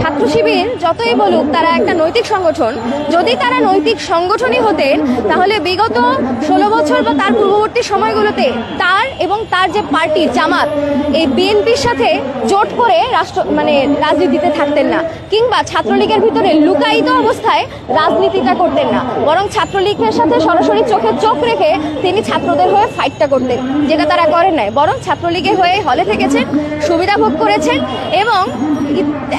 ছাত্র শিবির যতই বলুক তারা একটা নৈতিক সংগঠন, যদি তারা নৈতিক সংগঠনই হতেন তাহলে বিগত 16 বছর বা তার পূর্ববর্তী সময়গুলোতে তার এবং তার যে পার্টি জামাত এই বিএনপির সাথে জোট করে রাজনীতিতে থাকতেন না, কিংবা ছাত্রলীগের ভিতরে লুকায়িত অবস্থায় রাজনীতিটা করতেন না, বরং ছাত্রলীগের সাথে সরাসরি চোখে চোখ রেখে তিনি ছাত্রদের হয়ে ফাইটটা করতেন, যেটা তারা করেন নাই। বরং ছাত্রলীগের হয়ে হলে থেকেছেন, সুবিধা ভোগ করেছেন এবং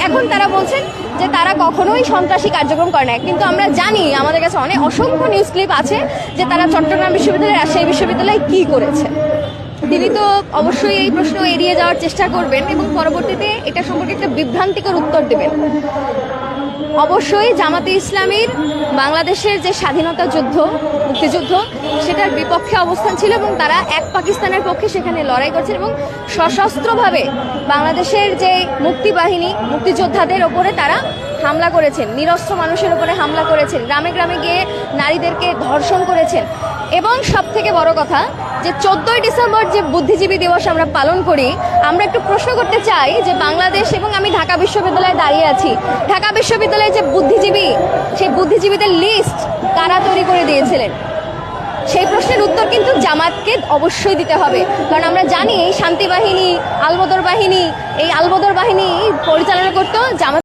এখন তারা বলছেন যে তারা কখনোই সন্ত্রাসী কার্যক্রম করে না। কিন্তু আমরা জানি, আমাদের কাছে অসংখ্য নিউজ ক্লিপ আছে যে তারা চট্টগ্রাম বিশ্ববিদ্যালয়, রাজশাহী বিশ্ববিদ্যালয়ে কি করেছে। তিনি তো অবশ্যই এই প্রশ্ন এড়িয়ে যাওয়ার চেষ্টা করবেন এবং পরবর্তীতে এটা সম্পর্কে একটা বিভ্রান্তিকর উত্তর দেবেন। অবশ্যই জামাতে ইসলামীর বাংলাদেশের যে স্বাধীনতা যুদ্ধ, মুক্তিযুদ্ধ, সেটার বিপক্ষে অবস্থান ছিল এবং তারা এক পাকিস্তানের পক্ষে সেখানে লড়াই করছেন এবং সশস্ত্রভাবে বাংলাদেশের যে মুক্তিবাহিনী, মুক্তিযোদ্ধাদের ওপরে তারা হামলা করেছেন, নিরস্ত্র মানুষের উপরে হামলা করেছেন, গ্রামে গ্রামে গিয়ে নারীদেরকে ধর্ষণ করেছেন। এবং সব থেকে বড় কথা যে 14ই ডিসেম্বর যে বুদ্ধিজীবী দিবস আমরা পালন করি, আমরা একটু প্রশ্ন করতে চাই যে বাংলাদেশ, এবং আমি ঢাকা বিশ্ববিদ্যালয়ে দাঁড়িয়ে আছি, ঢাকা বিশ্ববিদ্যালয়ে যে বুদ্ধিজীবী, সেই বুদ্ধিজীবীদের লিস্ট কারা তৈরি করে দিয়েছিলেন? সেই প্রশ্নের উত্তর কিন্তু জামাতকে অবশ্যই দিতে হবে, কারণ আমরা জানি এই শান্তি বাহিনী, আলবদর বাহিনী পরিচালনা করতো জামাত।